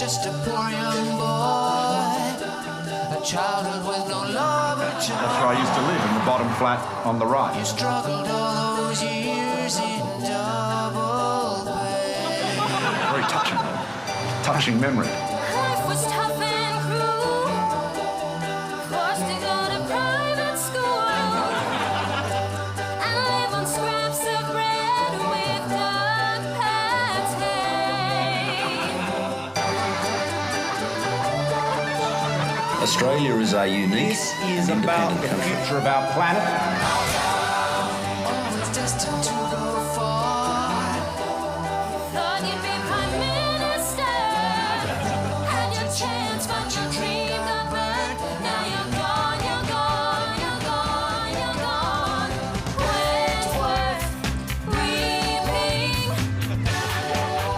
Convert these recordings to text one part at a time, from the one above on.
just a poor young boy, a childhood with no love or joy. That's where I used to live, in the bottom flat on the right. You struggled all those years in double pay. Very touching. Touching memory. Life was tough and cruel, forced to go to private school, and live on scraps of bread with duck pate. Australia is a unique This is about the future of our planet. Always destined to go far. Thought you'd be Prime Minister, had your chance, but you dreamed of birth. Now you're gone, you're gone, you're gone, you're gone. Wentworth, weeping,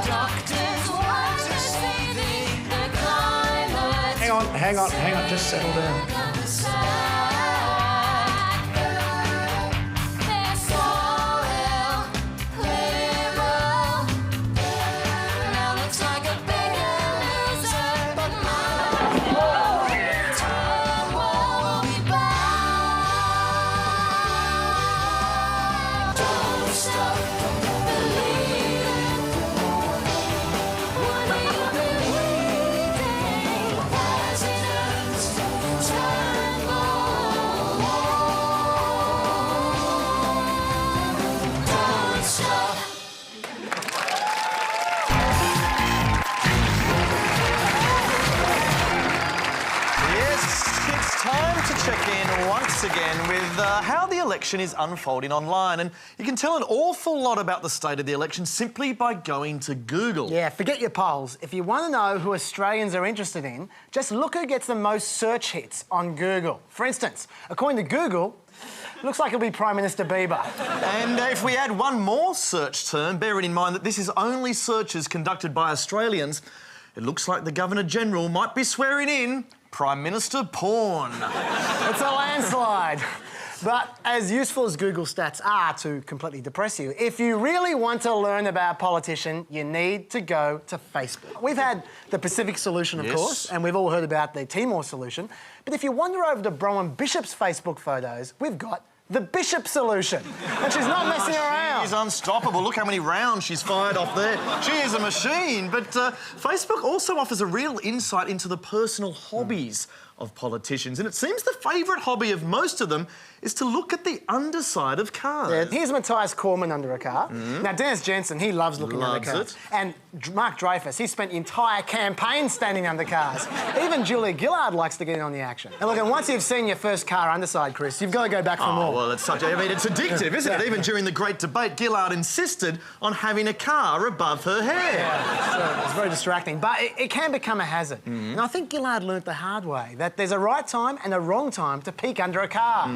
doctors understanding the climate. Hang on, just settle down. Check in once again with how the election is unfolding online. And you can tell an awful lot about the state of the election simply by going to Google. Yeah, forget your polls. If you want to know who Australians are interested in, just look who gets the most search hits on Google. For instance, according to Google, looks like it'll be Prime Minister Bieber. And if we add one more search term, bearing in mind that this is only searches conducted by Australians, it looks like the Governor-General might be swearing in Prime Minister Porn. It's a landslide. But as useful as Google stats are to completely depress you, if you really want to learn about politicians, you need to go to Facebook. We've had the Pacific solution, of course, and we've all heard about the Timor solution. But if you wander over to Bronwyn Bishop's Facebook photos, we've got the Bishop solution. And she's not messing around. She's unstoppable. Look how many rounds she's fired off there. She is a machine. But Facebook also offers a real insight into the personal hobbies of politicians. And it seems the favourite hobby of most of them is to look at the underside of cars. Yeah, here's Matthias Cormann under a car. Now, Dennis Jensen, he loves looking under cars. And Mark Dreyfus, he spent the entire campaign standing under cars. Even Julia Gillard likes to get in on the action. And look, and once you've seen your first car underside, Chris, you've got to go back for more. Well, it's such a... I mean, it's addictive, isn't it? Even during the Great Debate, Gillard insisted on having a car above her hair. Yeah, so it's very distracting. But it can become a hazard. And I think Gillard learnt the hard way that there's a right time and a wrong time to peek under a car.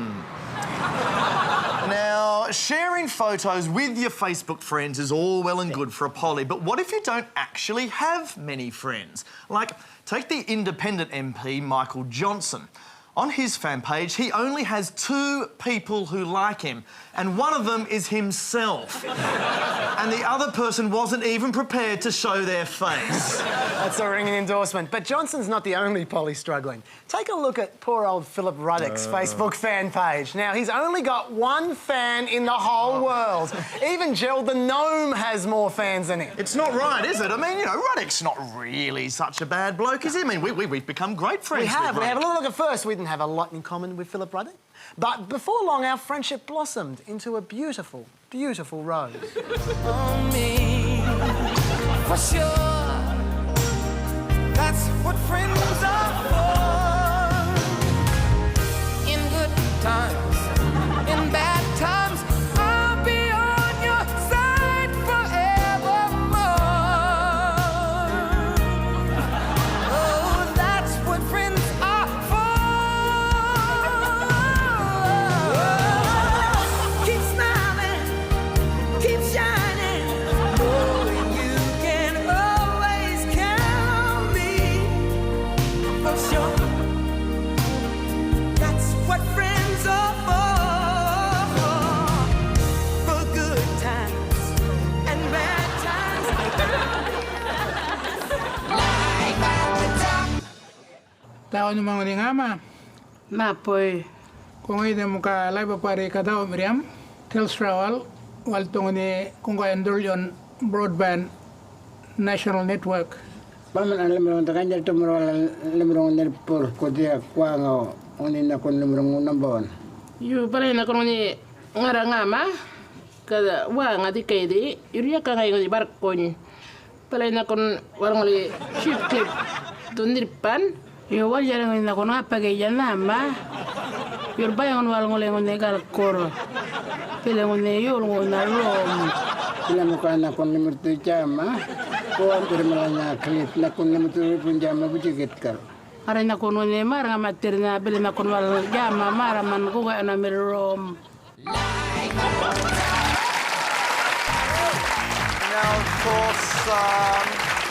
Now, sharing photos with your Facebook friends is all well and good for a poly, but what if you don't actually have many friends? Like, take the independent MP, Michael Johnson. On his fan page, he only has 2 people who like him, and one of them is himself. And the other person wasn't even prepared to show their face. That's a ringing endorsement. But Johnson's not the only poly struggling. Take a look at poor old Philip Ruddock's Facebook fan page. Now, he's only got 1 fan in the whole world. Even Gerald the Gnome has more fans than him. It's not right, is it? I mean, you know, Ruddock's not really such a bad bloke, is he? I mean, we've become great friends. We have. With A little look at first. We didn't have a lot in common with Philip Ruddock. But before long, our friendship blossomed into a beautiful, beautiful rose. On me, for sure. That's what friends are for. In good times, in bad times, I'll be on your side forevermore. Oh, that's what friends are for. Keep smiling, keep shining, knowing you can always count on me. taon yung mga ngama. Mapoy. Kung ay muka live pare kada Miriam, Telstra wal tong ni kung kaya yon broadband national network. Paman alam mo ta kanya tumuro lemrong nerpor ko dia kwango onin na kon lemrong nambon. Yu pare na kon ni ngara ngama kada wa ngati kaydi yuria ka ngay ngoni barkon. Pare na kon warang li ship clip tundirpan yu wal jara ngoni na kon apa kay janama. Yur bayangon wal ngole ngone gal kor. Pele ngone yul ngona rom. Pila mo kana kon limurtu jama. Kuan termalanya klip na kun limurtu punjama bujikit kar. Are na kon ngone mar ngamatir na pele na kon wal jama mar man ko ga na mirom. Now, of course,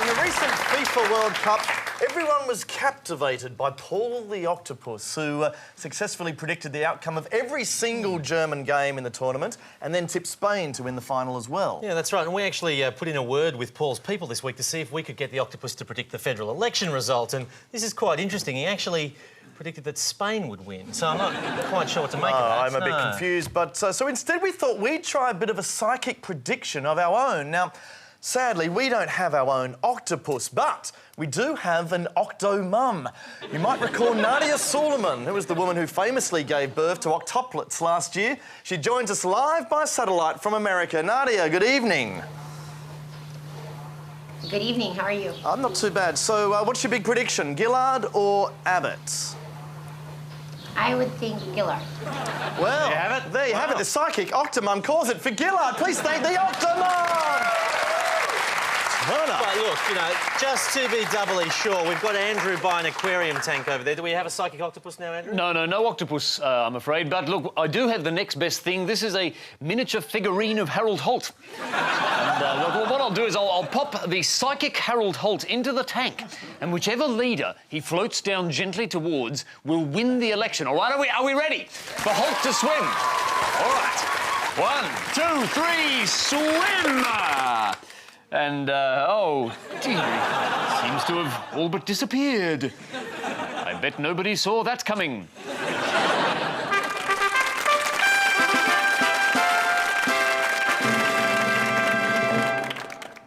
in the recent FIFA World Cup, everyone was captivated by Paul the Octopus, who successfully predicted the outcome of every single German game in the tournament and then tipped Spain to win the final as well. Yeah, that's right. And we actually put in a word with Paul's people this week to see if we could get the Octopus to predict the federal election result. And this is quite interesting. He actually predicted that Spain would win. So I'm not quite sure what to make of that. I'm a bit confused. But so instead we thought we'd try a bit of a psychic prediction of our own. Now, sadly, we don't have our own octopus, but we do have an octo-mum. You might recall Nadia Suleiman, who was the woman who famously gave birth to octuplets last year. She joins us live by satellite from America. Nadia, good evening. Good evening, how are you? I'm not too bad. So what's your big prediction, Gillard or Abbott? I would think Gillard. Well, there you have it. The psychic Octomum calls it for Gillard. Please thank the Octomum! But look, you know, just to be doubly sure, we've got Andrew by an aquarium tank over there. Do we have a psychic octopus now, Andrew? No octopus, I'm afraid. But look, I do have the next best thing. This is a miniature figurine of Harold Holt. And look, what I'll do is I'll pop the psychic Harold Holt into the tank, and whichever leader he floats down gently towards will win the election. All right, are we ready for Holt to swim? All right. 1, 2, 3, swim! And, oh, dear, seems to have all but disappeared. I bet nobody saw that coming.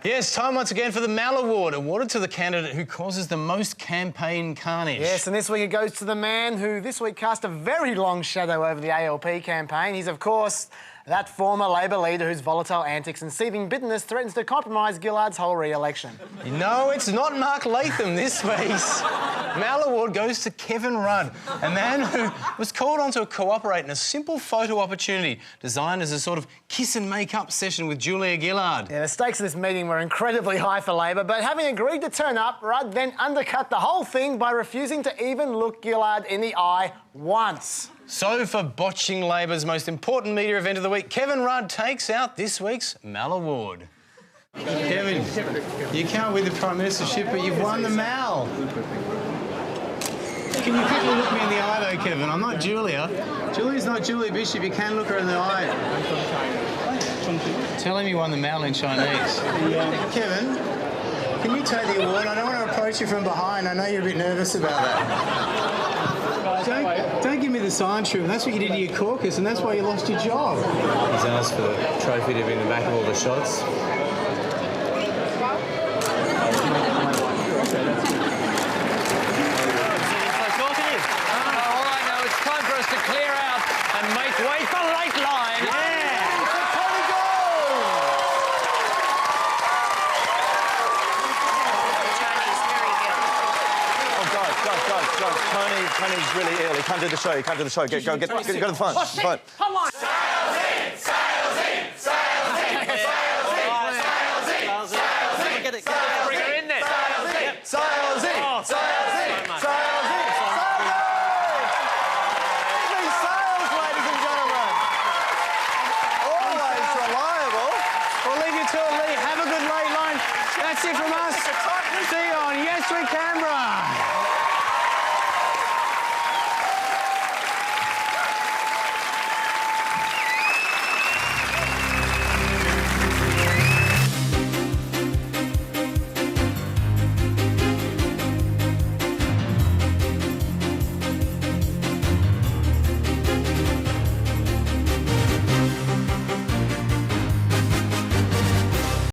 Yes, time once again for the Mal Award, awarded to the candidate who causes the most campaign carnage. Yes, and this week it goes to the man who this week cast a very long shadow over the ALP campaign. He's, of course, that former Labor leader whose volatile antics and seething bitterness threatens to compromise Gillard's whole re-election. No, it's not Mark Latham this week's Mal Award goes to Kevin Rudd, a man who was called on to cooperate in a simple photo opportunity designed as a sort of kiss and make up session with Julia Gillard. Yeah, the stakes of this meeting were incredibly high for Labor, but having agreed to turn up, Rudd then undercut the whole thing by refusing to even look Gillard in the eye once. So, for botching Labor's most important media event of the week, Kevin Rudd takes out this week's Mal Award. Kevin, you can't win the Prime Ministership, but you've won the Mal. Can you quickly look me in the eye, though, Kevin? I'm not Julia. Julia's not Julia Bishop. You can look her in the eye. Tell him you won the Mal in Chinese. Kevin, can you take the award? I don't want to approach you from behind. I know you're a bit nervous about that. Don't give me the science room. That's what you did to your caucus, and that's why you lost your job. He's asked for the trophy to be in the back of all the shots. All right, now it's time for us to clear out and make way for Late Line. Tony's really ill. He can't do the show. He can't do the show. Go to the phone. Hotline. Sails in, sails in, sails in, sails in, sails in, sails in. Get it. Bring her in then. Sails in, sails in, sails in. These sails, ladies and gentlemen. Always reliable. We'll leave you to it, Lee. Have a good Late Line. That's it from us. See you.